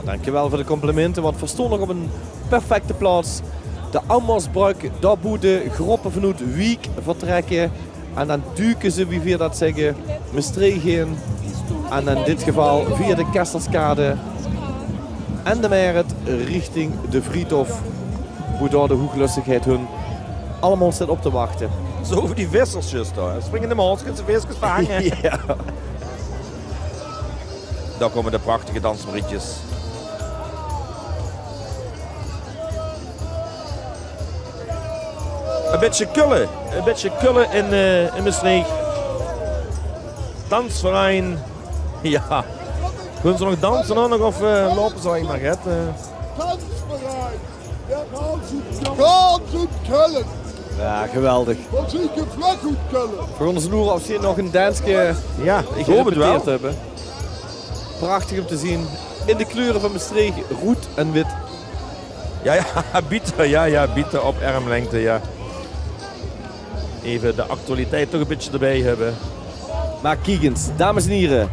dankjewel voor de complimenten, want we stonden nog op een perfecte plaats. De Ammersbruik, daar moeten groepen vanuit Wiek vertrekken. En dan duiken ze, wie we dat zeggen, Maastricht in. En in dit geval via de Kesselskade en de Meret richting de Friedhof. Hoe daar de hoeglustigheid hun allemaal zit op te wachten. Zo over die vissersjes daar. Springende monsters, visjes vangen. Ja. Daar komen de prachtige dansmarietjes. Een beetje kullen in Maastricht. Dansverein. Ja. Kunnen ze nog dansen dan nog of lopen ze eigenlijk maar het? Tanzverein, der Ganz und Köln. Ja, geweldig. Wat zie ik vlek uit Köln? Voor onze loeren of ze nog een dansje Ja, ik hoop het wel. gerepeteerd hebben. Prachtig om te zien. In de kleuren van Maastricht, roet en wit. Ja, bieten. Bieten op armlengte, ja. Even de actualiteit toch een beetje erbij hebben. Maar kijk eens, dames en heren.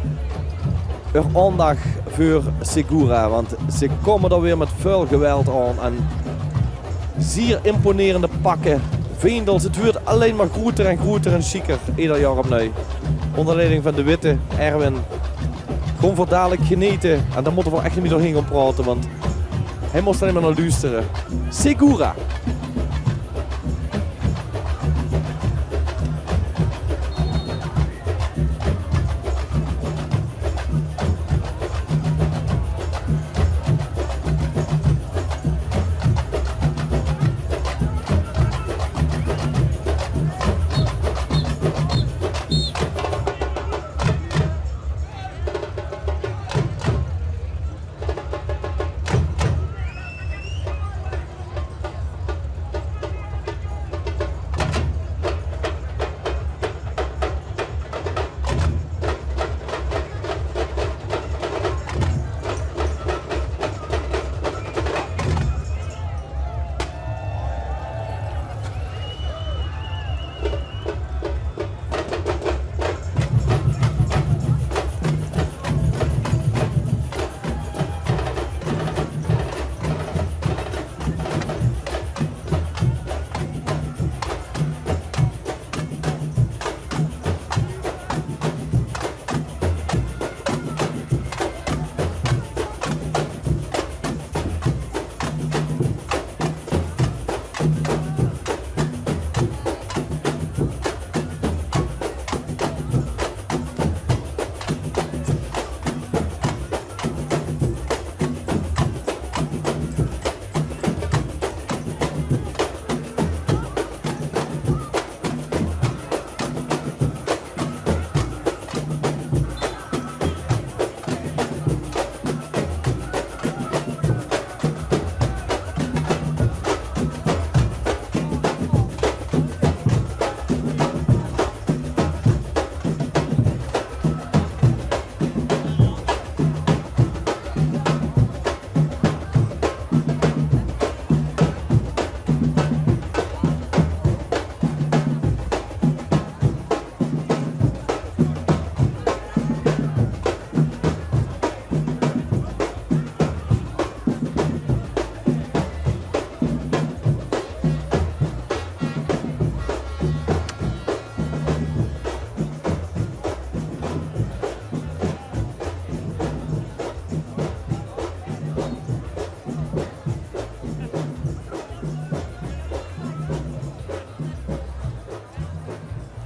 Er aandacht voor Segura, want ze komen er weer met veel geweld aan. En zeer imponerende pakken. Veendels, het wordt alleen maar groter en chiquer. Ieder jaar opnieuw. Onder leiding van de witte Erwin. Gewoon voor dadelijk geneten. En daar moeten we echt niet meer doorheen gaan praten, want hij moest alleen maar naar luisteren. Segura.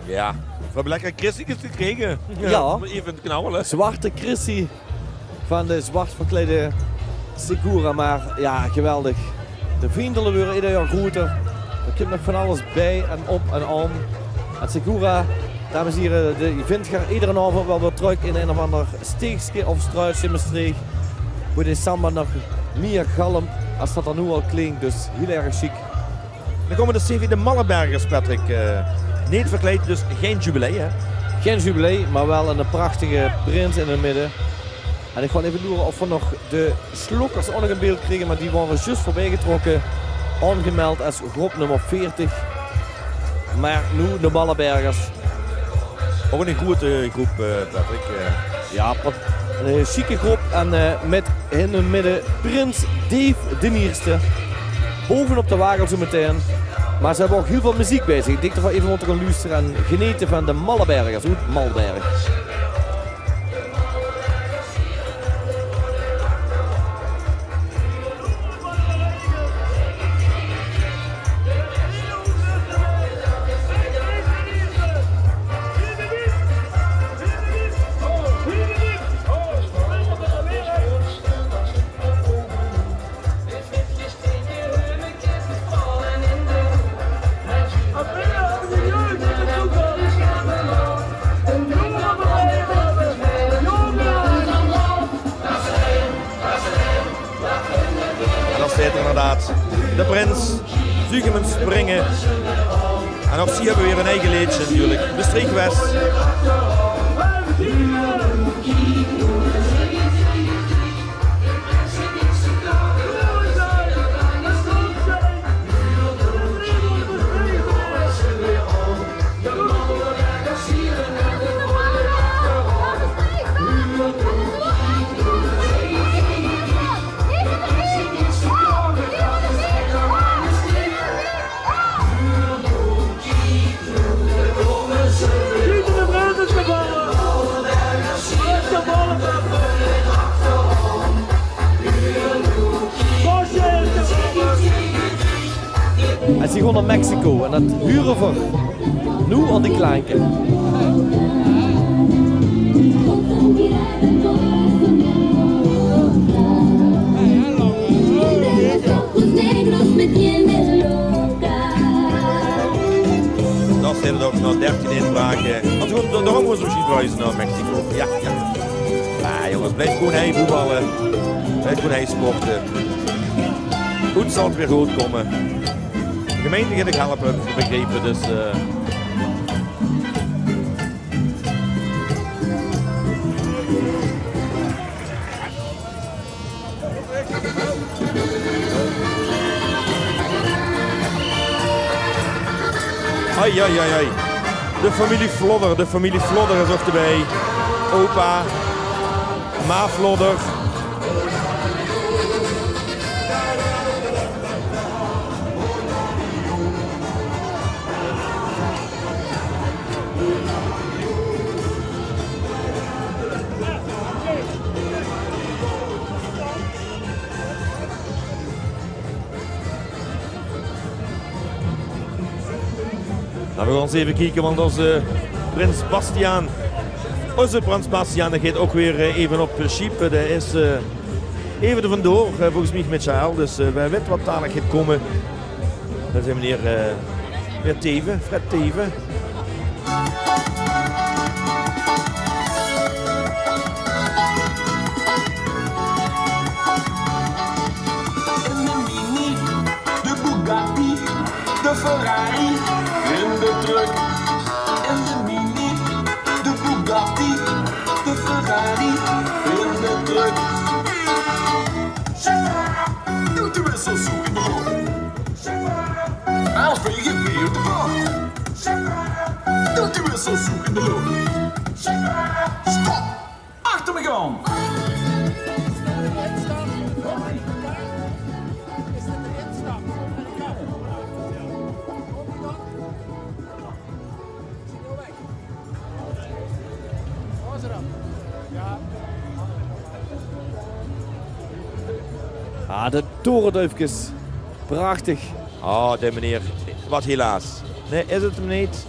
Ja, we hebben lekker Christjes gekregen. Ja. Even knauwelen. Zwarte Chrissy van de zwart verklede Segura, maar ja, geweldig. De Veendelen worden ieder jaar groter. Er komt nog van alles bij en op en aan. En Segura, dames en heren, je vindt iedere avond wel weer terug in een of ander steegje of struisje in Maastricht. Waar de samba nog meer galm als dat er nu al klinkt, dus heel erg chic. Dan komen de CV de Mallenbergers, Patrick. Niet verkleed, dus geen jubilee, hè? Geen jubilee, maar wel een prachtige prins in het midden. En ik ga even loeren of we nog de slokkers ook nog in beeld kregen, maar die waren juist voorbij getrokken. Aangemeld als groep nummer 40. Maar nu de Mallenbergers. Ook een goede groep, Patrick. Ja, Een chique groep en met in het midden Prins Dave de Nierste. Bovenop de wagen zo meteen. Maar ze hebben ook heel veel muziek bij zich. Ik denk dat we even moeten gaan luisteren en genieten van de Mallebergers uit Malberg. Inderdaad, de prins, Zugemen springen. En op zich hebben we weer een eigen liedje natuurlijk, de Streek West. En ze gaan naar Mexico en dat huren we nu aan die kleinke. Dat zijn er ook nog 13 inbraken. Want goed, daarom moeten we misschien verhuizen naar Mexico. Ja. Ah, jongens, blijf gewoon heen voetballen. Blijf gewoon heen sporten. Goed zal het weer goed komen. De gemeente gaat ik helpen, begrepen, dus... Ai. De familie Vlodder is ook erbij. Opa, Ma Vlodder. Nou, we gaan eens even kijken, want onze prins Bastiaan gaat ook weer even op Sheep. Dat is even er vandoor, volgens mij met Charles. Dus wij weten wat dadelijk gaat komen. Dat is meneer Teven, Fred Teven. De Bugatti, de Ferrari, in de truck. In de Mini, de Bugatti, de Ferrari, in de truck. Doet de wissel zo in de hoek. Als ben je weer op de bal. Doet de wissel zo in de hoek. Stop! Achter me gaan! Ah, de torenduifjes. Prachtig. Oh, de meneer. Wat helaas. Nee, is het hem niet?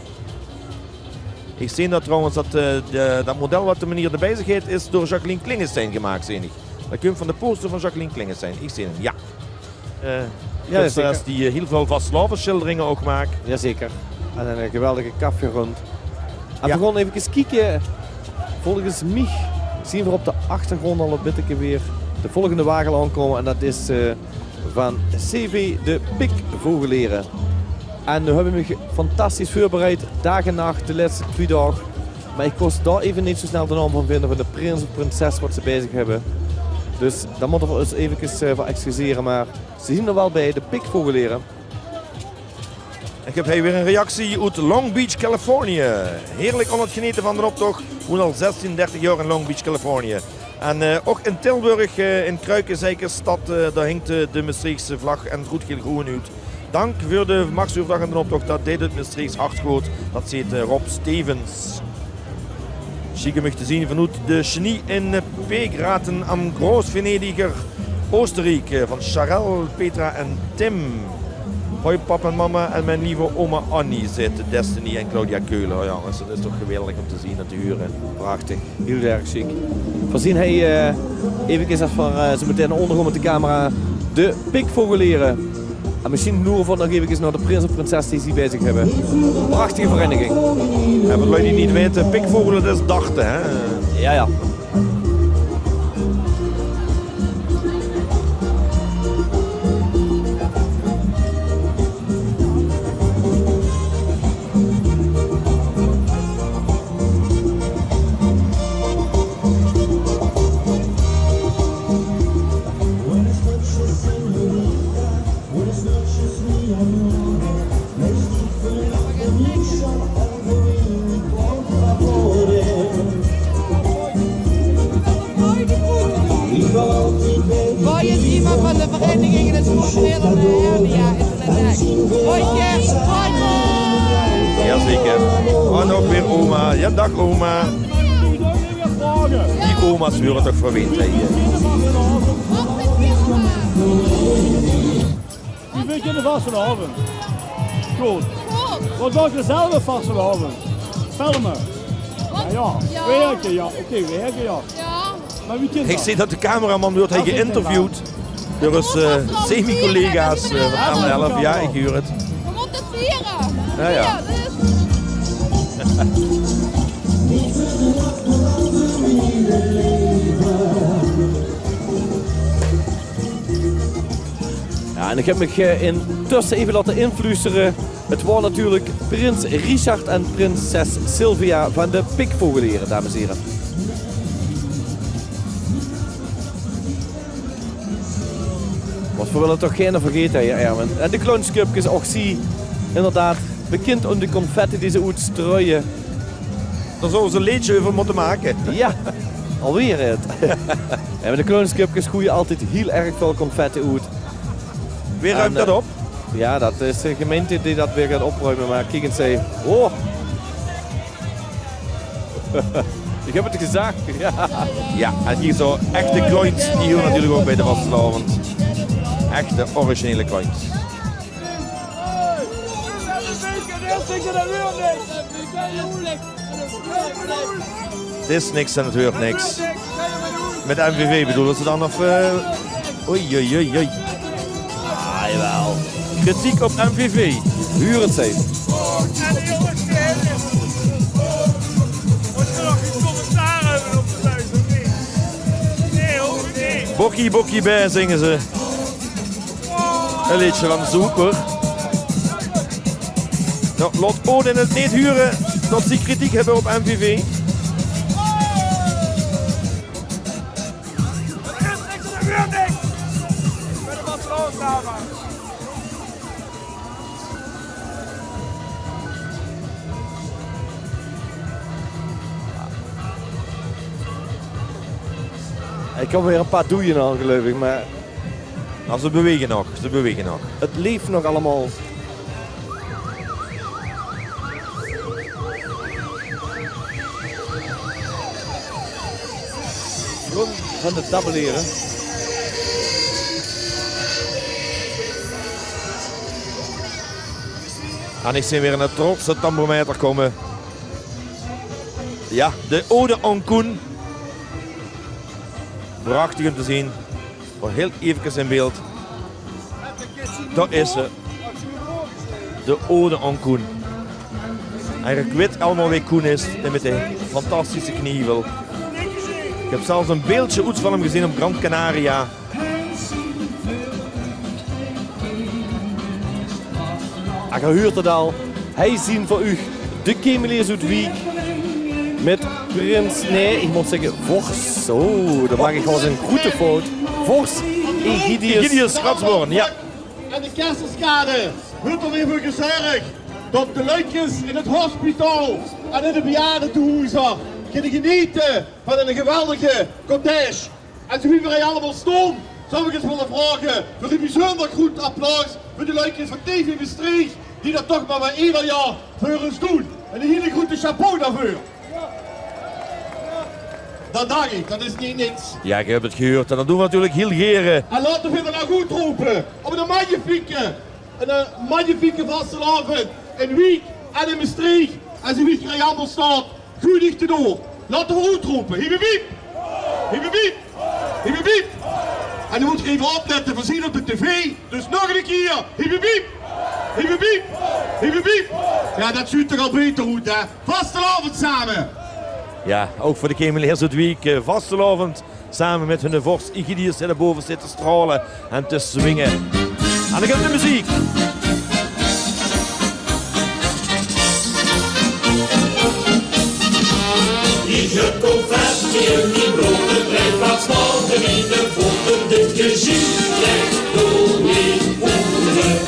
Ik zie dat trouwens, dat model wat de meneer erbij zich heeft, is door Jacqueline Klingenstein gemaakt, zie ik. Dat komt van de poster van Jacqueline Klingenstein. Ik zie hem, ja. Ja, zeker. Die heel veel Vaslavenschilderingen ook maakt. Jazeker. En een geweldige kafferond. En Ja. we gaan even kijken. Volgens mij zien we op de achtergrond al een beetje weer de volgende wagen aankomen. En dat is van CV de Pik Vogelleren. En nu hebben we me fantastisch voorbereid. Dag en nacht, de laatste 2 dagen. Maar ik kost daar even niet zo snel de naam van vinden van de prins of prinses wat ze bezig hebben. Dus daar moeten we ons even voor excuseren. Maar ze zien er wel bij, de Pik Vogelleren. Ik heb hier weer een reactie uit Long Beach, Californië. Heerlijk om het genieten van de optocht. Woon al 16, 30 jaar in Long Beach, Californië. En ook in Tilburg, in Kruikenzijkerstad, daar hinkt de Maastrichtse vlag en het rood-geel-groen uit. Dank voor de Marktsoerdag en de optocht, dat deed het Maastrichts hartgoed. Dat zit Rob Stevens. Schieke mag te zien vanuit de Genie in Pegraten am Groß-Venediger Oostenrijk van Charel, Petra en Tim. Hoi papa en mama en mijn lieve oma Annie zitten, Destiny en Claudia Keulen. Oh, jongens, dat is toch geweldig om te zien en te huren. Prachtig, heel erg chic. Voorzien hij even als van zo meteen ondergrond met de camera de pikvogelieren. En misschien loeren we nog even naar de prins en prinses die ze bij zich hebben. Prachtige vereniging. En wat jullie niet weten, pikvogelen dat is dachten, hè? Ja, ja. Waar is iemand van de vereniging in het sportwereld hernia is het net. Hondje, hoi! Jazeker. Oh, nog weer oma. Ja, dag oma. Die oma's willen toch verwend zijn. Wie vind je de vastelavond? Goed. Wat dacht je zelf vastelavond? Filmen? Ja. Werken, ja. Oké, werken, ja. Maar wie kent Ik dat? zie dat de cameraman wordt hij geïnterviewd door eens semi-collega's van 11. Ja, ik huur het. We moeten vieren! Ja, ja. Ja, en ik heb me intussen even laten influisteren. Het was natuurlijk prins Richard en prinses Sylvia van de pikvogelieren, dames en heren. Want we willen toch geen vergeten hier, Erwin. En de clownscupjes, ook zie inderdaad bekend om de confetti die ze uitstrooien. Daar zullen ze een liedje over moeten maken. Ja, alweer het. En de clownscupjes gooien altijd heel erg veel confetti uit. Wie ruimt En, dat op? Ja, dat is de gemeente die dat weer gaat opruimen. Maar kijk eens, zei, oh. Ik heb het gezegd. Ja. Ja, en hier zo echte coins, die hier natuurlijk ook bij de vastelavond. Echte originele coins. Het is niks en het hoort niks. Met MVV bedoelen ze dan of... Oei, oei, oei, oei. Ah, jawel. Kritiek op MVV. Huur het zijn. Bokkie, bokkie bij zingen ze. Een liedje van Zoeper. Nou, laat Odin het niet huren dat ze kritiek hebben op MVV. Ik kan weer een paar doeien aan, geloof ik, maar Nou, ze bewegen nog, ze bewegen nog. het leeft nog allemaal. Rond van de tabelleren. En ik zie weer een trotse tambourmeter komen. Ja, de Ode aan Koen. Prachtig om te zien. Voor heel even in beeld. Dat is ze. De Ode aan Koen. Eigenlijk weet allemaal wie Koen is. En met de fantastische knievel. Ik heb zelfs een beeldje uit van hem gezien op Gran Canaria. En je hoort het al. Hij zien voor u de Kemeliers uit Wiek. Met prins, nee, ik moet zeggen Vors. Oh, dan maak ik gewoon een goede fout. Vors Egidius Schatsborn, ja. En de Kersenskade wordt er weer voor gezorgd dat de luidjes in het hospitaal en in de bejaardentehuizen kunnen genieten van een geweldige cortège. En zo wie wij allemaal staan, zou ik eens willen vragen voor een bijzonder goed applaus voor de leukjes van TV Maastricht, die dat toch maar weer ieder jaar voor ons doen. En een hele grote chapeau daarvoor. Dat dacht ik, dat is niet niks. Ja, ik heb het gehoord en dat doen we natuurlijk heel geren. En laten we het nou goed roepen. Op een magnifieke vastelavond in Wiek en in Maastricht. En zo wie er allemaal staat, goed dicht door. Laten we goed roepen. Hiep hiep. Hiep hiep. Hiep hiep. En dan moet je even opletten, we zien op de tv. Dus nog een keer. Hiep hiep. Hiep hiep. Hiep hiep. Ja, dat ziet er al beter uit, hè. Vastelavond samen. Ja, ook voor de Kemeleers het week vastelavond. Samen met hun vorst Igidius die daarboven zit te stralen en te swingen. En dan gaat de muziek. Die confetti en die broden blijft wat smal de winnen voor de gezien lijkt door die boeren.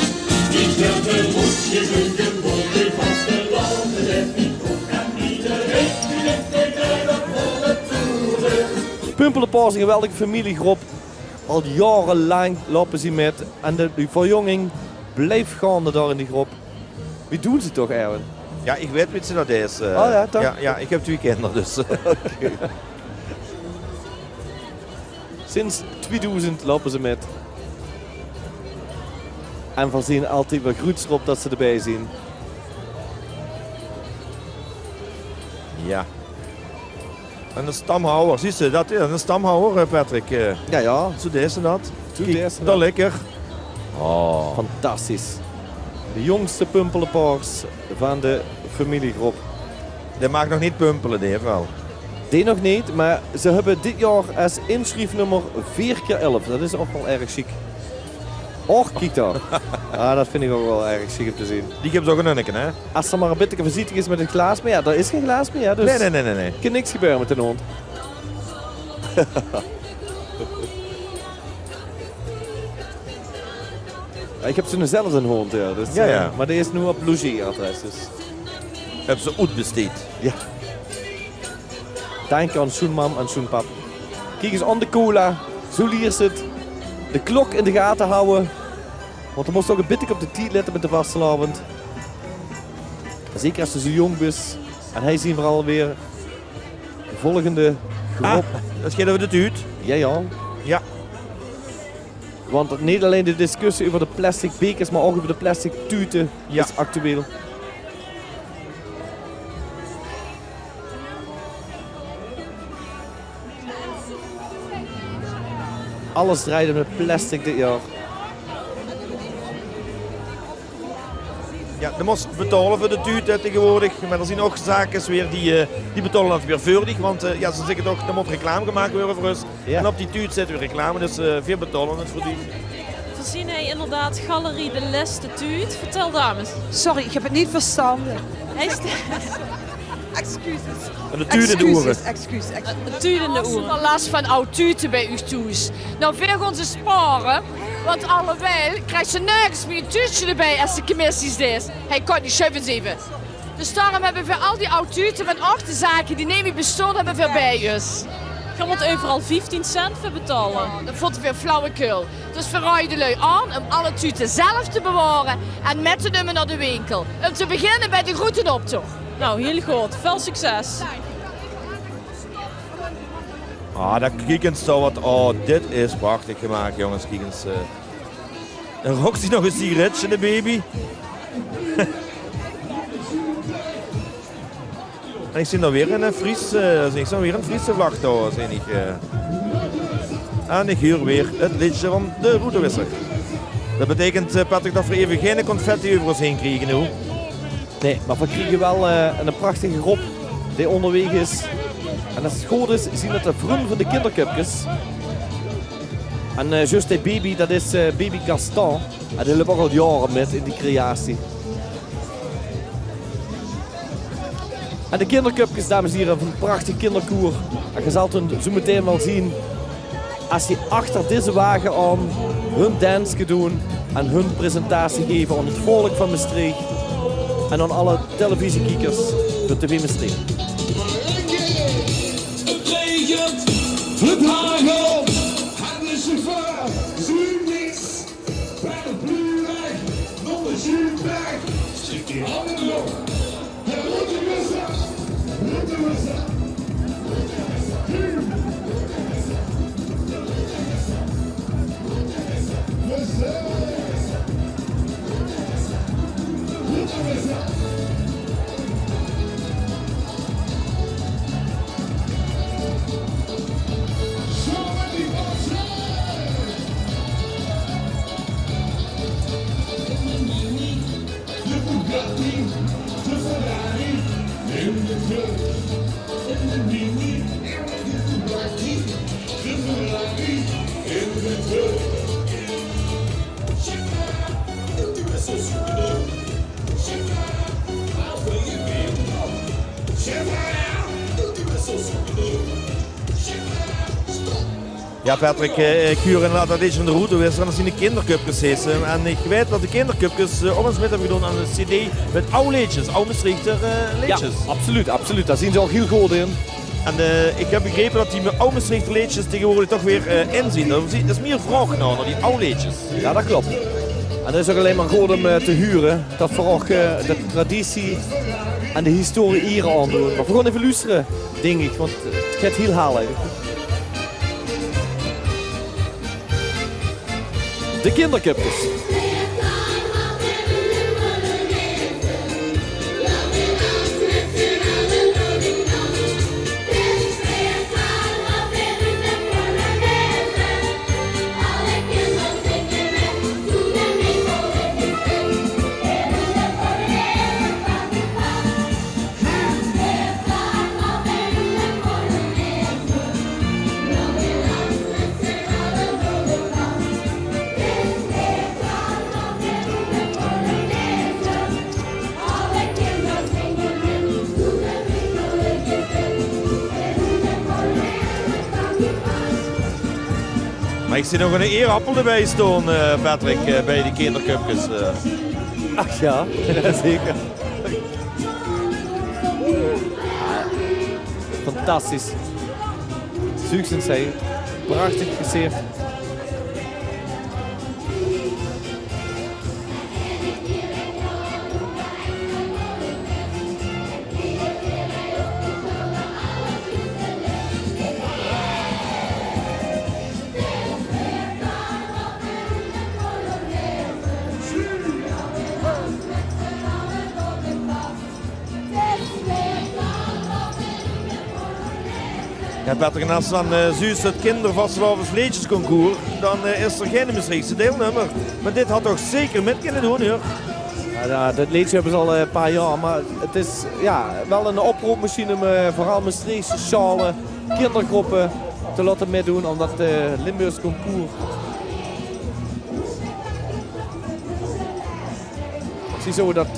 Die gelden moet je gunnen voor de vaste landen en die vroeg en iedereen die heeft de grijp voor de toeren. Pumpelenpaar is een geweldige familiegroep. Al jarenlang lopen ze met. En de verjonging blijft gaande daar in die groep. Wie doen ze toch, Erwin? Ja, ik weet wat ze dat is. ja, toch? Ja, ik heb 2 kinderen dus. Sinds 2000 lopen ze met. En voorzien altijd wel groets erop dat ze erbij zien. Ja. En de stamhouwer, zie je dat? Ja, een stamhouwer, Patrick. Ja. Zo deze dat. Zo Kijk, deze dat dat. lekker. Oh. Fantastisch. De jongste pumpelenpaars van de familiegroep. Die mag nog niet pumpelen, die heeft wel. Die nog niet, maar ze hebben dit jaar als inschriefnummer 4x11. Dat is ook wel erg chic. Och, kijk daar. Ah, dat vind ik ook wel erg chic om te zien. Die hebben ze ook een unneken, hè? Als er maar een beetje voorzichtig is met het glaas, maar ja, er is geen glaas meer. Dus Nee. kan niks gebeuren met een hond. Ja, ik heb zo zelf een hond, ja. Dus, Ja. maar die is nu op logeeradres. Dus. Hebben ze uitbesteed. Ja. Dank aan Schoenmam en Schoenpap. Kijk eens aan de cola. Zo lier zit. De klok in de gaten houden. Want er moest ook een beetje op de tijd letten met de vastelavond. Zeker als ze zo jong is. En hij zien vooral weer de volgende groep. Dat gaat over de tuut. Ja. Ja. Want niet alleen de discussie over de plastic bekers, maar ook over de plastic tuten Ja. is actueel. Alles draaide met plastic dit jaar. Ja, je moest betalen voor de tuut tegenwoordig. Maar er zijn ook zaken weer die betalen dat weer vuurdig. Want ja, ze zeggen toch, er moet reclame gemaakt worden voor ons. Ja. En op die tuut zetten we reclame, dus veel betalen het voor die. We zien hij inderdaad Galerie de Leste Tuut. Vertel dames. Sorry, ik heb het niet verstanden. Hij is Excuses. En de tuut in de oren. Excuus. de tuut in de oren. Wel last van oud tuten bij u thuis. Nou, veel gaan ze sparen. Want alhoewel krijgt ze nergens meer een tuutje erbij als de commissies is. Hij kan niet 7. Dus daarom hebben we al die oud tuten van achterzaken die niet meer bestaan hebben we bij ons. Gaan we het overal 15 cent voor betalen? Dat vond ik weer flauwekul. Dus verraai de lui aan om alle tuten zelf te bewaren en met te nemen naar de winkel. Om te beginnen bij de groentenoptocht. Nou, heel goed. Veel succes. Ah, dat kijk eens zo wat. Oh, dit is prachtig gemaakt, jongens. Kijk eens. En rookt hij nog een sigaretje, de baby? En ik zie daar weer een Friese vlag daar, zie ik. En ik hoor weer het liedje van de routewisser. Dat betekent, Patrick, dat we even geen confetti over ons heen krijgen nu. Nee, maar we krijgen wel een prachtige groep die onderweg is. En als het goed is, zien we de vrienden van de kindercupjes. En juist die baby, dat is baby Gaston. En die loopt ook al jaren met in die creatie. En de kindercupjes, dames en heren, van een prachtig kinderkoer. En je zal het zo meteen wel zien. Als je achter deze wagen aan hun dance doen en hun presentatie geven aan het volk van Maastricht. En aan alle televisiekijkers door TV Maastricht. Verdragen, heimische Chauffeur, Südnix, bij de Bluweg, nog de Zuidweg, zit die handen erop. Het route Wester, route Wester. Ja, Patrick, ik huur inderdaad dat deze van de route wist, en dan zien de kindercupjes hessen. En ik weet dat de kindercupjes op ons met hebben gedaan aan een CD met oude liedjes, oude Maastrichter liedjes. Ja, absoluut, absoluut. Daar zien ze al heel goed in. En ik heb begrepen dat die oude Maastrichter liedjes tegenwoordig toch weer inzien. Dat is meer vraag nou naar die oude liedjes. Ja, dat klopt. En dat is ook alleen maar goed om te huren. Dat voor ook de traditie en de historie hier aandoen. Maar we gaan even luisteren, denk ik, want het gaat heel halen. De kindercupjes. Maar ik zie nog een eerappel erbij staan, Patrick, bij die kindercupjes. Ach ja, zeker. Fantastisch. Succes zijn. Prachtig gezicht. Ja, Patrick, en als dan Zuus het kindervastelavondsvleetjesconcours, dan is er geen Maastrichtse deelnummer. Maar dit had toch zeker met kunnen doen, hoor. Ja, dat liedje hebben ze al een paar jaar, maar het is ja, wel een oproepmachine om vooral Maastrichtse schalen, kindergroepen te laten meedoen, omdat Limburgs concours. Ik zie zo dat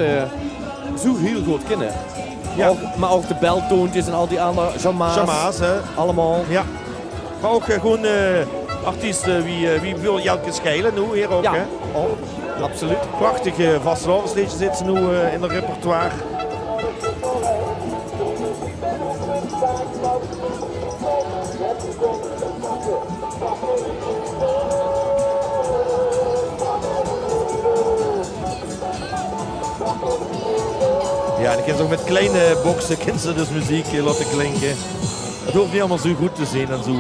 zo heel goed kennen. Ja. Maar ook de beltoontjes en al die andere jama's, hè? Allemaal. Ja. Maar ook gewoon artiesten wie wil Jelke Schijlen nu hier ook, ja. Hè? Oh, absoluut. Prachtige vastelavondsliedjes zitten ze nu in het repertoire. Ja, en dan kunnen ze ook met kleine boxen ze dus muziek laten klinken. Het hoeft niet allemaal zo goed te zijn en zo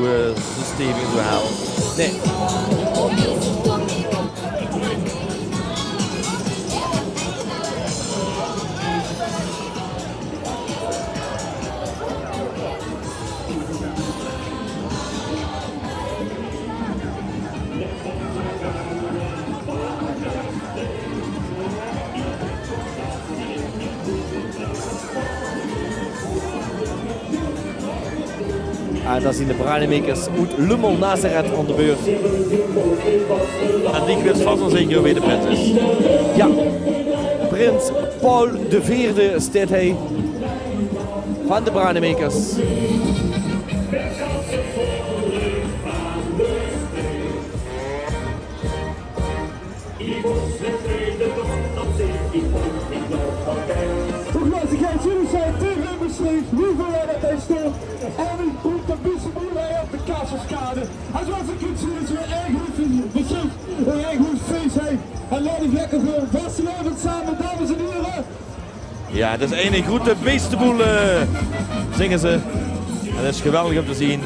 stevig en zo haal. Nee. En dan zien de Brainemakers uit Lummel Nazareth aan de beurt. En die weet vast en zeker wie de pret is. Ja, Prins Paul IV staat hij van de Brainemakers. Jullie zijn tegen Maastricht, hoeveel dat hij stond. En ik moet de bussenboerderij op de kassen Als wat een kind zien dat we erg goed bezoek, een erg goed feest heeft. En laat ik lekker voor vastelavond samen, dames en heren. Ja, dat is een grote beestenboel, zingen ze. En dat is geweldig om te zien.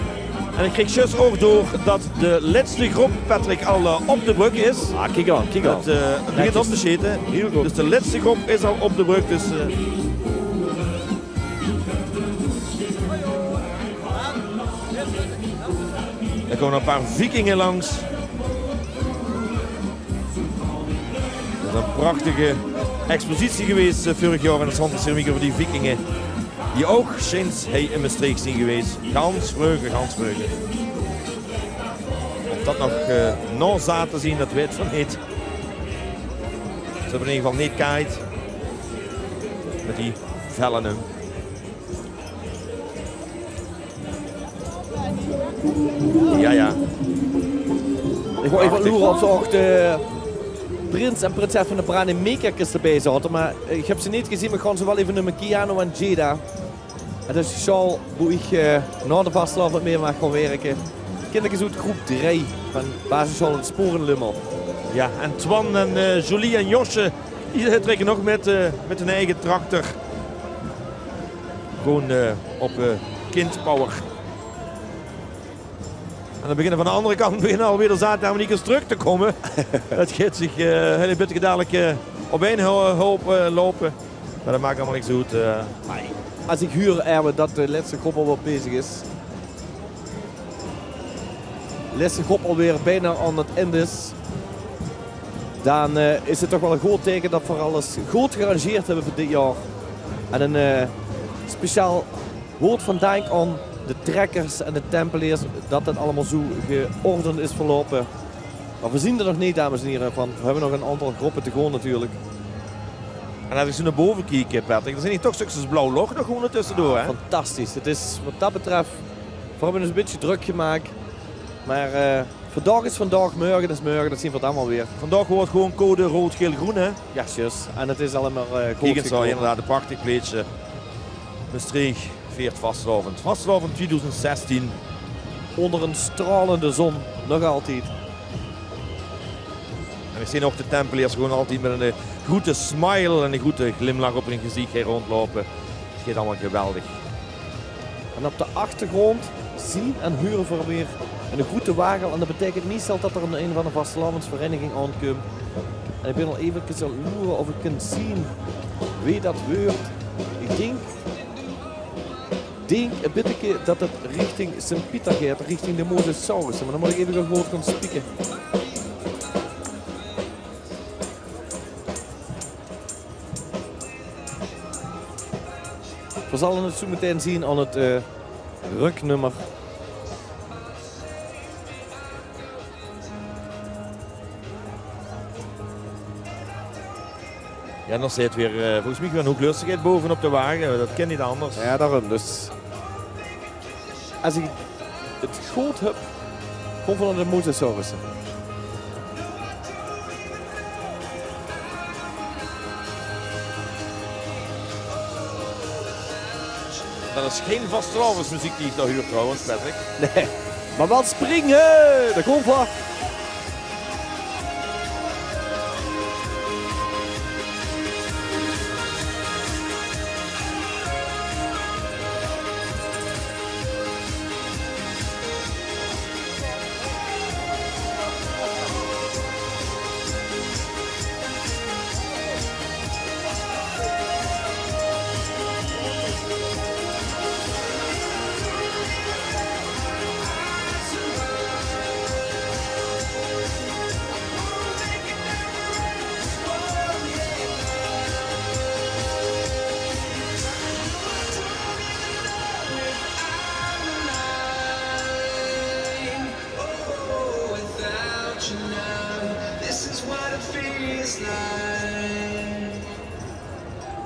En ik kreeg juist ook door dat de laatste groep, Patrick, al op de brug is. Ah, kijk aan, kijk aan. Het begint op te scheten. Heel goed. Dus de laatste groep is al op de brug. Dus, er komen een paar vikingen langs. Dat is een prachtige expositie geweest vorig jaar in de Sanderceramiek over die vikingen. Die ook sinds hij in Maastricht zijn geweest. Gans vreugde, gans vreugde. Of dat nog na zaten zien, dat weet van niet. Ze hebben in ieder geval niet kijkt. Met die vellen. Ja, ja. Ik wou even loeren of ze ook de prins en prinses van de Brane Meekers erbij zaten. Maar ik heb ze niet gezien, maar gaan ze wel even naar Kiano en Jeddah. En dat is zo hoe ik na de vastelavond mee mag gaan werken. Kinderen uit groep 3 van basisschool in Sporenlummel. Ja, en Twan en Jolie en Josje, die trekken nog met hun eigen tractor. Gewoon op kindpower. En dan beginnen van de andere kant alweer de Zuid-Amerika's terug te komen. Dat gaat zich heel beetje dadelijk op één hoop lopen. Maar dat maakt allemaal niks uit. Als ik huur Erwin dat de laatste groep alweer bezig is. De laatste groep alweer bijna aan het einde is. Dan is het toch wel een goed teken dat we alles goed gearrangeerd hebben voor dit jaar. En een speciaal woord van dank aan de trekkers en de tempeliers dat het allemaal zo geordend is verlopen. Maar we zien er nog niet, dames en heren, van. We hebben nog een aantal groepen te gaan natuurlijk. En als ik zo naar boven kijk, Patrick, dan zijn hier toch stukjes blauw log nog gewoon tussendoor. Hè? Fantastisch. Het is wat dat betreft, we hebben ons een beetje druk gemaakt. Maar vandaag is vandaag, morgen is morgen, dat zien we het allemaal weer. Vandaag wordt gewoon code rood, geel, groen, hè? Ja, juist. En het is allemaal goed Kijk eens, gekomen. inderdaad, een prachtig kleedje. Maastricht veert vastelavond. Vastelavond 2016. Onder een stralende zon, nog altijd. En ik zie nog de tempeliers gewoon altijd met een goede smile en een goede glimlach op hun gezicht hier rondlopen. Het gaat allemaal geweldig. En op de achtergrond zien en huren we weer een goede wagen. En dat betekent meestal dat er een van de vastelavondsvereniging aankomt. En ik ben al even aan het loeren of ik kan zien wie dat wordt. Ik denk een beetje dat het richting Sint-Pieter gaat, richting de Mosasaurus. Maar dan moet ik even een woord gaan spieken. We zullen het zo meteen zien aan het ruknummer. Ja, dan zit weer volgens mij een hoeklustigheid bovenop de wagen. Dat ken niet anders. Ja, daarom. Dus als ik het goed heb, kom van de Mosasaurus. Dat is geen vastelavondsmuziek die ik daar huur trouwens, Patrick. Nee, maar wel springen! Daar komt wat.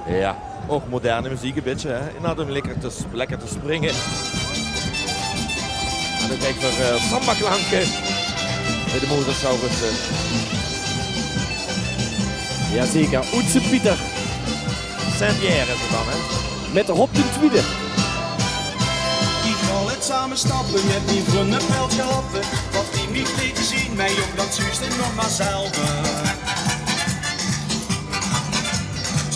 Ja, ook moderne muziek een beetje. Hè. Inderdaad om lekker te springen. En dan kijk ik voor samba-klanken bij de Mosasaurus. Jazeker, Oetse Pieter. Saint-Pierre is het dan, hè? Met de hop de tweede. Ik ga altijd samen stappen met die vrienden pelt gelappen. Wat die niet lieten zien, mij jong dat zuust en nog maar zelf.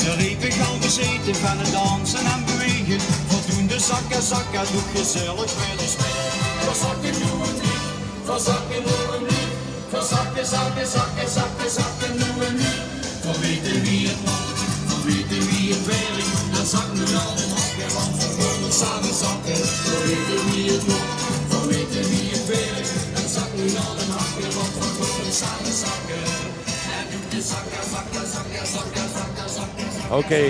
Ze riepen gaan gezeten van het dansen en bewegen. Voldoende zakken, zakken, doe gezellig verder spelen. Van zakken doen we niet, van zakken doen we niet. Van zakken, zakken, zakken, zakken, zakken doen we niet. Van weten wie het mag, van weten wie het werkt. Dan zakken we al de hakken, want we willen samen zakken. Van weten wie het mag, van weten wie het werkt. Dan zakken we al de hakken, want we willen samen zakken. En doe de zakken, zakken, zakken, zakken, zakken, zakken. Oké,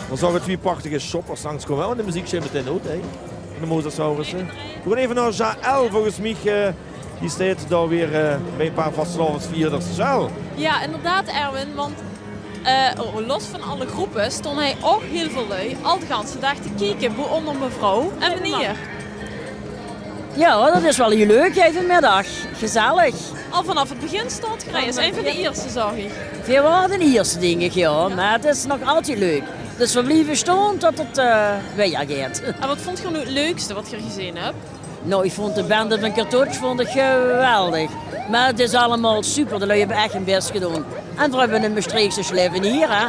dan zagen twee prachtige shoppers langskomen. Want de muziek zit meteen uit, hè? De Mozasaurussen. We gaan even naar Jaël, volgens mij. Die staat daar weer bij een paar vastelavondsvierders. Jaël. Ja, inderdaad Erwin, want los van alle groepen stond hij ook heel veel lui al de ganse dag te kijken hoe onder mevrouw en meneer. Ja, dat is wel heel leuk even middag. Gezellig. Al vanaf het begin stond hij, is een van de eerste, zag ik. Veel waren de eerste dingen, ja, maar het is nog altijd leuk. Dus we blijven staan tot het weergaat. En wat vond je nu het leukste wat je gezien hebt? Nou, ik vond de band van Kartootje vond ik geweldig. Maar het is allemaal super, de lui hebben echt hun best gedaan. En we hebben een Maastrichtse leven hier, hè.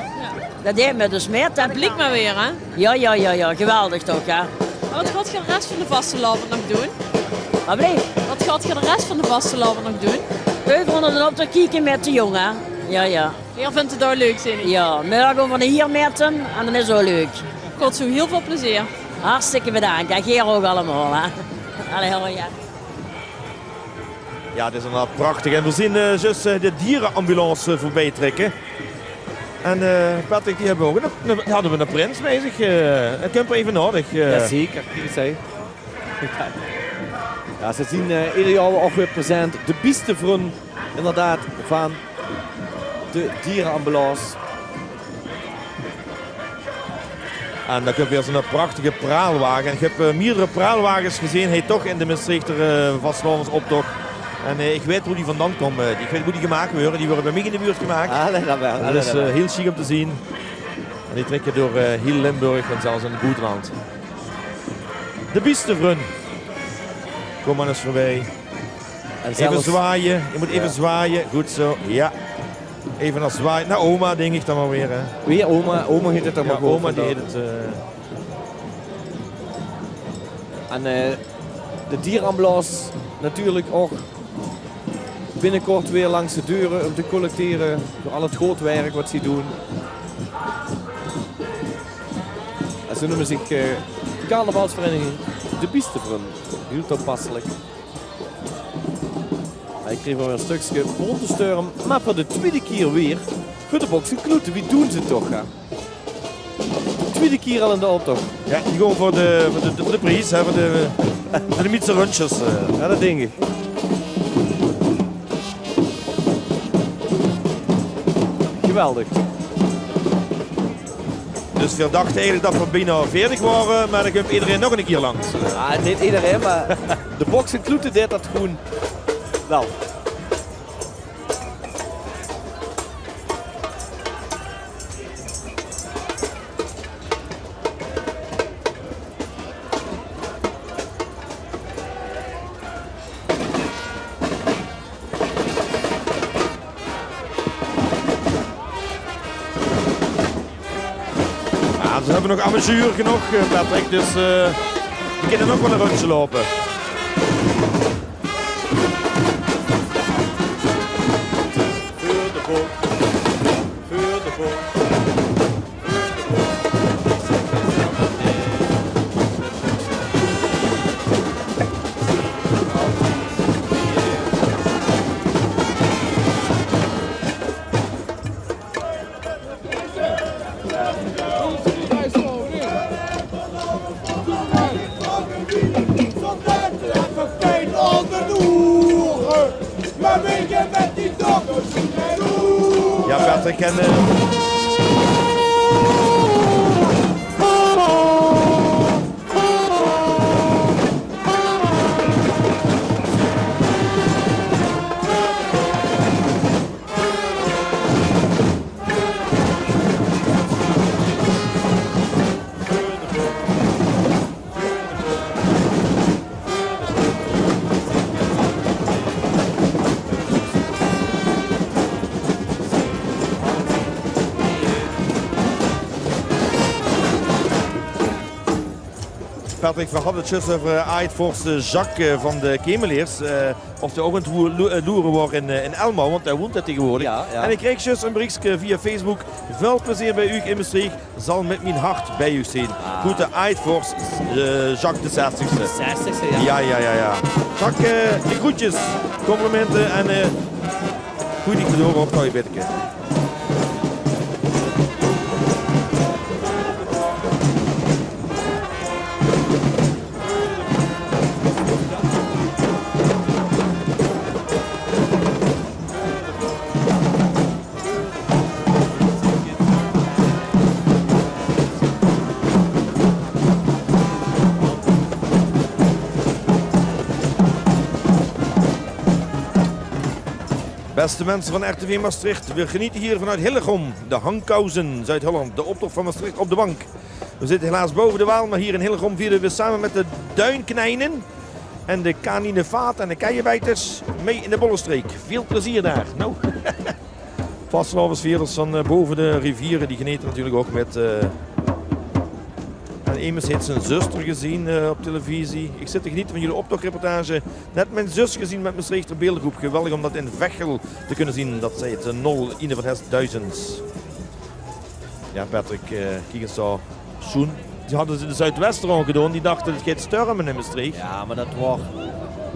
Dat deed me dus met. Dat blijkt maar weer, hè? Ja, geweldig toch, hè. Maar wat gaat je de rest van de vastelavond nog doen? Wat bleef? Wat gaat je de rest van de vastelavond nog doen? We vonden het op te kijken met de jongen. Ja. Jij vindt het daar leuk, zin? Ja, maar dan gaan we hier met hem en dan is het wel leuk. Ik had zo heel veel plezier. Hartstikke bedankt. En Geer ook allemaal, hè. Allee, ja. Ja, het is inderdaad prachtig. En we zien dus de dierenambulance voorbij trekken. En Patrick, die hebben we ook hadden we een prins bij zich. Het komt even nodig. Jazeker, kijk eens. Ja, ze zien ieder jaar ook weer present. De beste vriend, inderdaad, van de dierenambulance. En dan heb je weer zo'n prachtige praalwagen. En ik heb meerdere praalwagens gezien. Hij toch in de Maastrichter vastelavondsoptocht. En ik weet hoe die vandaan komen. Ik weet hoe die gemaakt worden. Die worden bij mij in de buurt gemaakt. Dat is heel chic om te zien. En die trekken door heel Limburg en zelfs in het Boeteland. De beste vriend. Kom maar eens voorbij. En even zwaaien. Je moet even zwaaien. Goed zo. Ja. Even naar zwaaien. Naar oma, denk ik dan maar weer. Hè. Weer oma. Oma heet het dan maar gewoon. Oma die heet het. En de dierenambulance natuurlijk ook binnenkort weer langs de deuren om te collecteren voor al het groot werk wat ze doen. En ze noemen zich carnavalsvereniging De Biestevriend. Heel toepasselijk. Ik kreeg wel een stukje brontensturm, maar voor de tweede keer weer voor de boksen knoeten. Wie doen ze toch? Hè? Tweede keer al in de optocht. Ja, die gewoon voor de prijs, hè, voor de Mietse rondjes. Ja, dat denk ik. Geweldig. Dus we dachten eigenlijk dat we bijna 40 waren, maar dan komt iedereen nog een keer langs. Ja, niet iedereen, maar de boksen kloeten deed dat gewoon wel. We hebben nog amateur genoeg, Patrick, dus we kunnen nog wel een rondje lopen. Ja, Patrick en... Patrick, we hadden het juist over Aardvorst Jacques van de Kemeleers. Of hij ook aan het loeren wordt in Elmau, want hij woont daar tegenwoordig. Ja. En ik kreeg juist een berichtje via Facebook. Veel plezier bij u in Maastricht, zal met mijn hart bij u zijn. Goede Aardvorst Jacques de 60ste. 60ste, ja. Ja. Jacques, de groetjes, complimenten en goed ik door op kan je bidden. Beste mensen van RTV Maastricht, we genieten hier vanuit Hillegom, de Hangkousen, Zuid-Holland, de optocht van Maastricht op de bank. We zitten helaas boven de Waal, maar hier in Hillegom vieren we samen met de Duinknijnen en de Kaninevaat en de Keienbijters mee in de Bollenstreek. Veel plezier daar. Nou, vastelavondsvierders van boven de rivieren, die genieten natuurlijk ook met... Immers heeft zijn zuster gezien op televisie. Ik zit te genieten van jullie optochtreportage. Net mijn zus gezien met Maastrichter beeldengroep. Geweldig om dat in Vechel te kunnen zien. Dat zij het 0 in van 1000. Ja, Patrick, kijk eens zo. Zoen. Die hadden ze de Zuidwester gedaan. Die dachten het gaat stormen in Maastricht. Ja, maar dat wordt...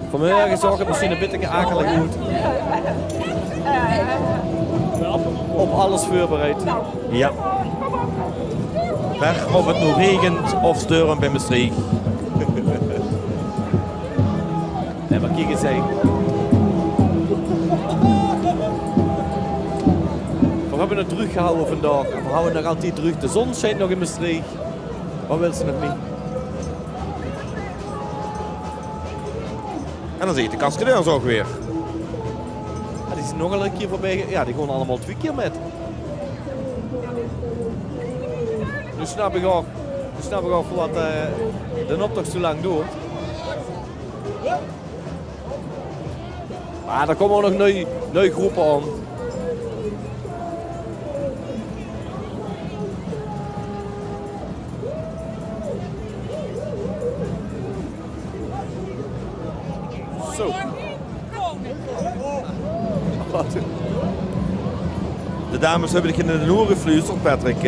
Vanmorgen zag het misschien een beetje akelig uit. Op alles voorbereid. Ja. Weg of het nu regent of stormt bij Maastricht. Nee, maar kijk eens heen. We hebben het terug gehouden vandaag. We houden nog altijd terug. De zon schijnt nog in Maastricht. Wat wil ze nog niet? En dan zie je de kaskadeurs ook weer. Ja, die zijn nog een keer voorbij. Ja, die gaan allemaal 2 keer met. Nu snap ik ook voor wat de optocht zo lang doet. Maar er komen ook nog nieuwe groepen aan. Zo. De dames hebben ik in de Noor gefluisterd, Patrick.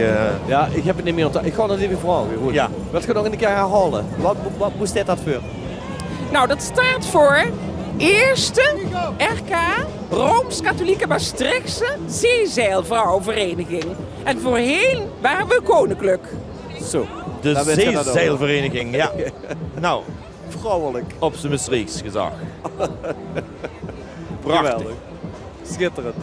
Ja, ik heb het niet meer ontdekt. Ik ga het even vragen. Goed. Ja. Wat ga je nog een keer herhalen? Wat moest dit dat voor? Nou, dat staat voor Eerste RK Rooms-Katholieke Maastrichtse Zeezeilvrouwenvereniging. En voorheen waren we koninklijk. Zo. De Zeezeilvereniging, ja. Nou, vrouwelijk. Op zijn Maastrichts gezag. Prachtig. Geweldig. Schitterend.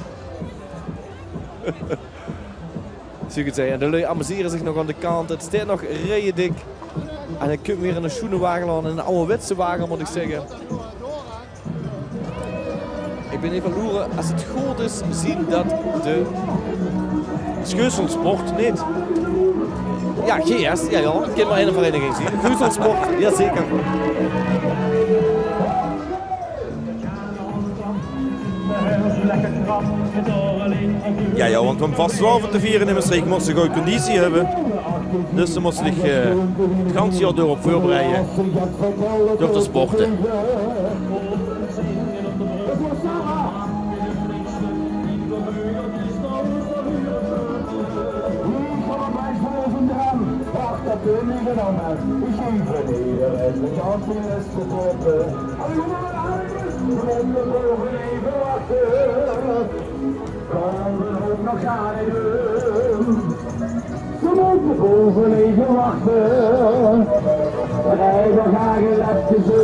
Zie ik het zeggen. De lui amuseren zich nog aan de kant. Het staat nog reden dik. En dan kun je weer in een schoenenwagen aan. Een ouderwetse wagen moet ik zeggen. Ik ben even loeren. Als het goed is, zien dat de Scheuselsport niet. Ja, GS. Ja, ik kan maar in een vereniging zien. Scheuselsport, jazeker. Ja, want om vastelavond te vieren in Maastricht moest ze goede conditie hebben. Dus ze moesten zich het ganse jaar door op voorbereiden. Door te sporten. Ze moeten boven even wachten. Rijden graag een lapje zo.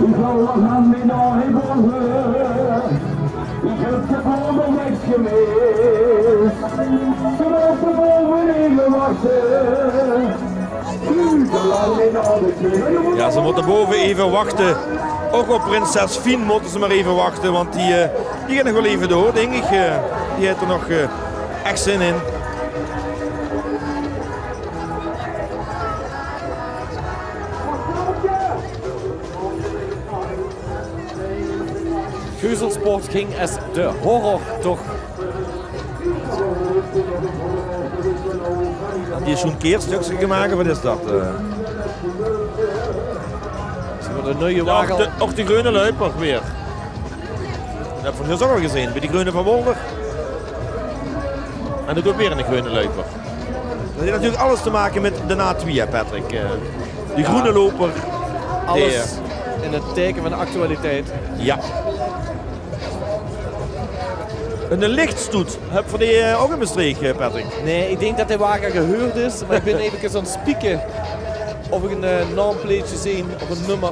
Ik zal nog aan mijn ogen boven. Ik heb de volgende weg gemist. Ze moeten boven even wachten. Ja, ze moeten boven even wachten. Ook op prinses Fien moeten ze maar even wachten, want die gaat nog wel even door, denk ik. Die heeft er nog echt zin in. Geuselsport ging als de horror toch. Die is zo'n keerstukje gemaakt, wat is dat? De nieuwe wagel. Ook de groene loper weer. Dat heb ik ook al gezien, bij die groene van Wolder. En dan ook weer een groene loper. Dat heeft natuurlijk alles te maken met de Na2, Patrick. Die groene loper. Alles in het teken van de actualiteit. Ja. Een lichtstoet. Heb je die ook in Maastricht, Patrick? Nee, ik denk dat de wagen gehuurd is. Maar ik ben even aan het spieken of ik een naamplaatje zie of een nummer.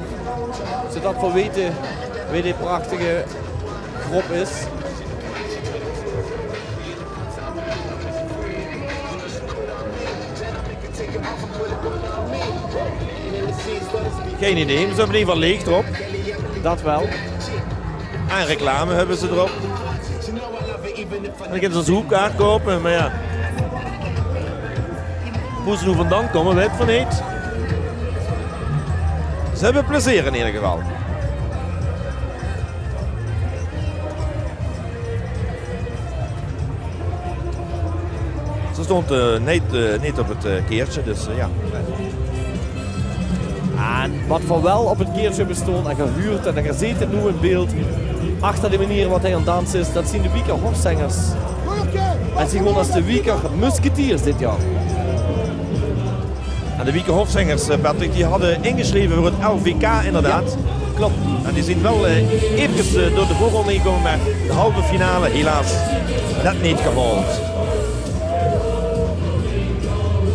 Zodat we weten wie die prachtige groep is. Geen idee, maar ze hebben in ieder geval leeg erop. Dat wel. En reclame hebben ze erop. En dan kunnen ze een hoekkaart kopen, maar ja. Hoe ze nu vandaan komen, weet van niet. Ze hebben plezier in ieder geval. Ze stond niet op het keertje, dus ja. En wat voor wel op het keertje bestond en gehuurd en er zit nu in beeld. Achter de manier wat hij aan het dansen is, dat zien de Wieker Hofzangers. En ze gewoon als de Wieker Musketeers dit jaar. En de Wieker Hofzangers, Patrick, die hadden ingeschreven voor het LVK inderdaad. Ja, klopt. En die zijn wel even door de voorronde gekomen, maar de halve finale helaas net niet gehaald.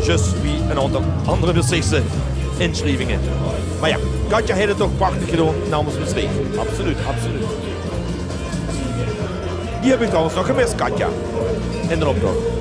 Just wie een aantal andere Maastrichtse inschrijvingen. Maar ja, Katja heeft het toch prachtig gedaan namens Maastricht. Absoluut, absoluut. Die heb ik trouwens nog gemist, Katja. In de optocht.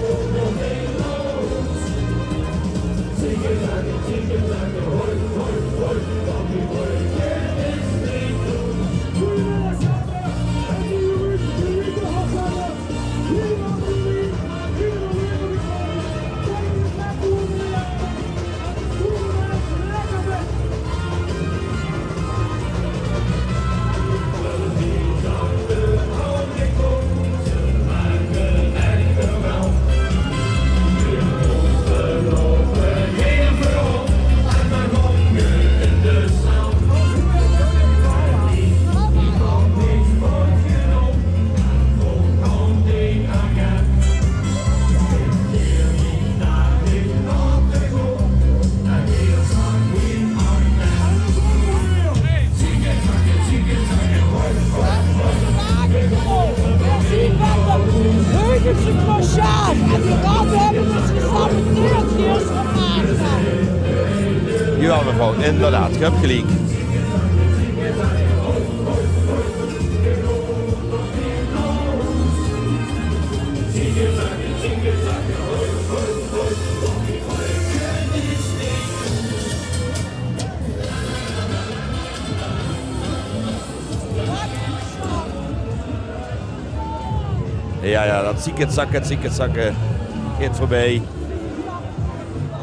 Jawel mevrouw, inderdaad, je hebt gelijk. Ja, dat ziek het zakken gaat voorbij.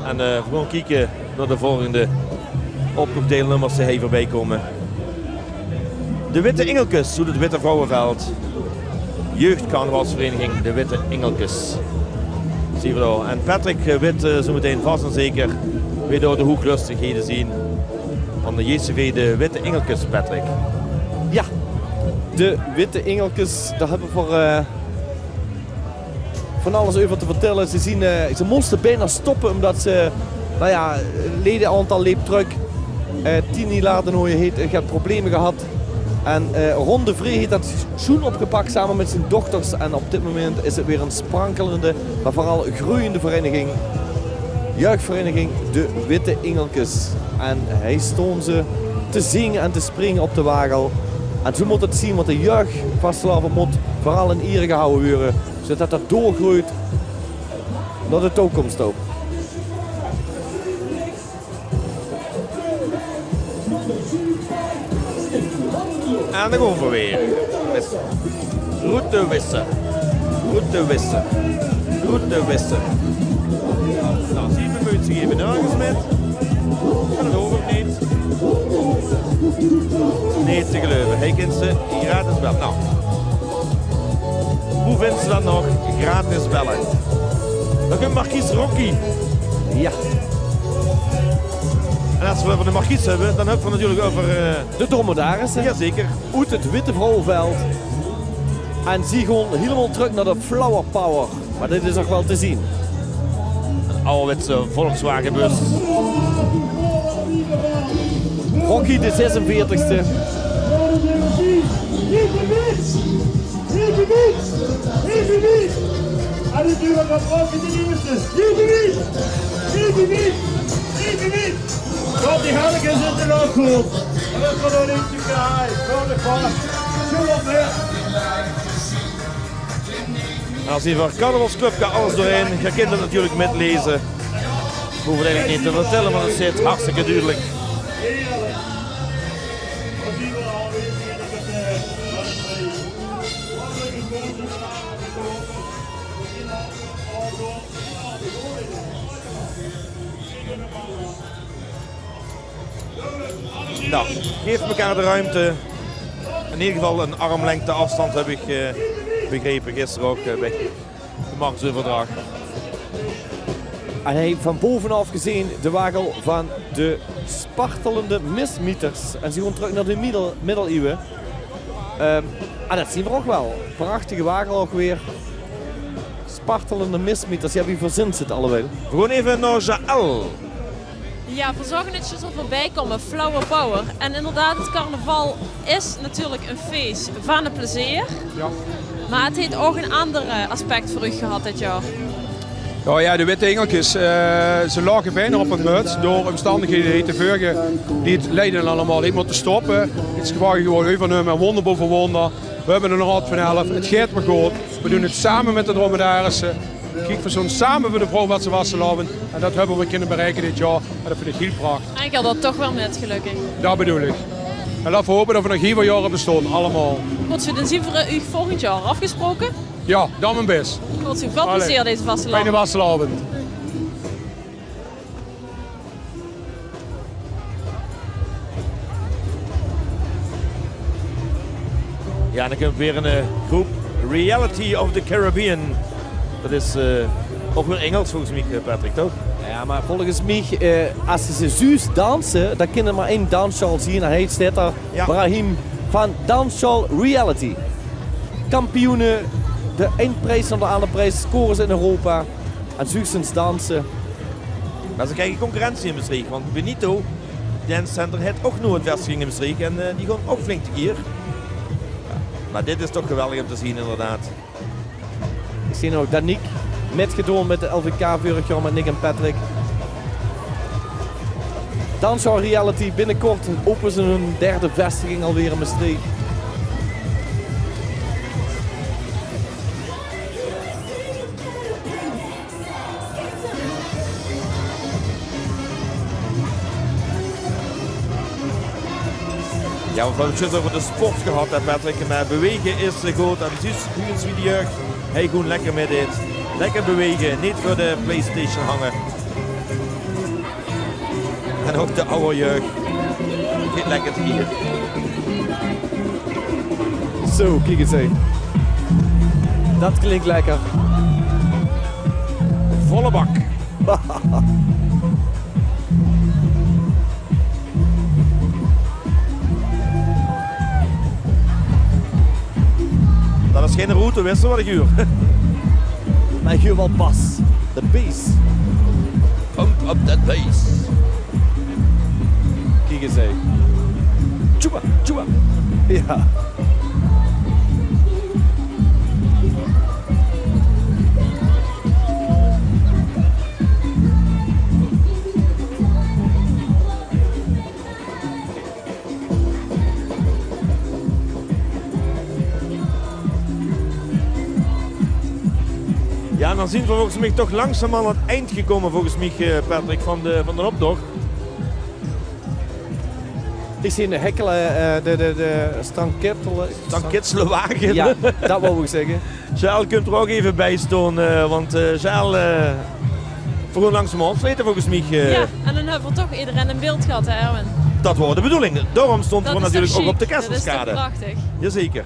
En we gaan kijken naar de volgende oproepdeelnummers die hier voorbij komen. De Witte Engelkes, hoe het Witte Vrouwenveld. Jeugdcarnavalsvereniging De Witte Engelkes. Zien we daar. En Patrick Wit zometeen vast en zeker weer door de hoeklustigheden zien van de JCV De Witte Engelkes, Patrick. Ja, de Witte Engelkes, daar hebben we voor van alles over te vertellen. Ze moesten bijna stoppen omdat ze, ledenaantal leep terug. 10 jaar later heeft problemen gehad. En Ron de Vree heeft dat schoen opgepakt samen met zijn dochters. En op dit moment is het weer een sprankelende, maar vooral groeiende vereniging. Jeugdvereniging De Witte Engelkes. En hij stond ze te zingen en te springen op de wagel. En zo moet het zien wat de jeugd vastlaven moet vooral in ere gehouden worden. Zodat dat doorgroeit naar de toekomst ook. En dan gaan we weer. Route wissen. Nou, 7 minuten geven aangesmet. En het over niet. Nee, te geloven. Hij kent ze gratis bellen. Nou. Hoe vindt ze dat nog? Gratis bellen. Dan komt Marquise Rocky Ja. En als we over de markies hebben, dan hebben we natuurlijk over... de dromedarissen. Jazeker. Uit het witte vrouwenveld. En zie gewoon helemaal terug naar de Flower Power. Maar dit is nog wel te zien. Een ouderwetse Volkswagenbus. Rocky de 46e. En natuurlijk dat Rocky de nieuwste. Niet. Komt die Hellekens in de loopgroep. En dat gaat er niet te krijgen. Kom er vast. Zo op weer. Als je voor Carnavalsclub gaat alles doorheen. Je kunt het natuurlijk metlezen. Ik hoef het eigenlijk niet te vertellen, maar het zit hartstikke duidelijk. Nou, geef elkaar de ruimte. In ieder geval een armlengte afstand heb ik begrepen gisteren ook bij de marktsoverdracht. En hij heeft van bovenaf gezien de wagel van de spartelende mismieters. En ze gaan terug naar de middeleeuwen. En dat zien we ook wel. Prachtige wagel ook weer. Spartelende mismieters. Ja, wie verzint het allemaal? We gaan even naar Jaël. Ja, voor zorgen dat je er voorbij komen, Flower Power. En inderdaad, het carnaval is natuurlijk een feest van het plezier. Ja. Maar het heeft ook een ander aspect voor u gehad dit jaar. Nou ja, de witte engeltjes, ze lagen bijna op het muts door omstandigheden te volgen die het leiden allemaal niet moeten stoppen. Het is gewoon overnemen, wonder boven wonder. We hebben er nog wat van 11. Het gaat maar goed. We doen het samen met de dromedarissen. Kijk, we zijn samen voor de vrouw wat ze wassen lopen. En dat hebben we kunnen bereiken dit jaar. En dat vind ik heel prachtig. En ik had dat toch wel met, gelukkig. Dat bedoel ik. En laten we hopen dat we nog heel veel jaren bestaan, allemaal. Wordt u dan zien voor u volgend jaar afgesproken? Ja, dan mijn best. Wordt u veel plezier deze vastelavond. Fijne vastelavond. Ja, dan hebben we weer een groep Reality of the Caribbean. Dat is ook weer Engels volgens mij, Patrick, toch? Ja, maar volgens mij, als ze zuus dansen, dan kunnen we maar één dansshow zien. En hij staat daar, Brahim van Dansshow Reality. Kampioenen, de eindprijs van de andere prijs, scores in Europa. En zuusens dansen. Maar ze krijgen concurrentie in Maastricht, want Benito Dance Center heeft ook nooit vestiging in Maastricht en die gaan ook flink tekeer. Ja, maar dit is toch geweldig om te zien, inderdaad. Ik zie ook Daniek metgedaan met de LVK vorig jaar met Nick en Patrick. Dansshow Reality, binnenkort openen ze hun derde vestiging alweer in Maastricht. Ja, we hebben het juist over de sport gehad, hè, Patrick. Maar bewegen is goed. En dus wie de jeugd, hij gewoon lekker met dit. Lekker bewegen, niet voor de PlayStation hangen. En ook de oude jeugd. Niet lekker te hier. Zo, kijk eens heen. Dat klinkt lekker. Volle bak. Dat is geen routewissel, wat ik huur. Maar ik huur wel pas. De bass. Pump up that bass. Kijk eens heen. Tjoeba, tjoeba. Ja. Ja, en dan zien we volgens mij toch langzaam aan het eind gekomen, volgens mij, Patrick, van de optocht. Ik zie de hekkelen, de Stankitselen. Ja, dat wou ik zeggen. Jaël kunt er ook even bij staan, want Jaël we gaan langzaam afsluiten volgens mij. Ja, en dan hebben we toch iedereen in beeld gehad, hè, Erwin? Dat was de bedoeling. Daarom stond Dat we is natuurlijk toch ook op de chic? Dat is toch Kesselskade. prachtig? Jazeker.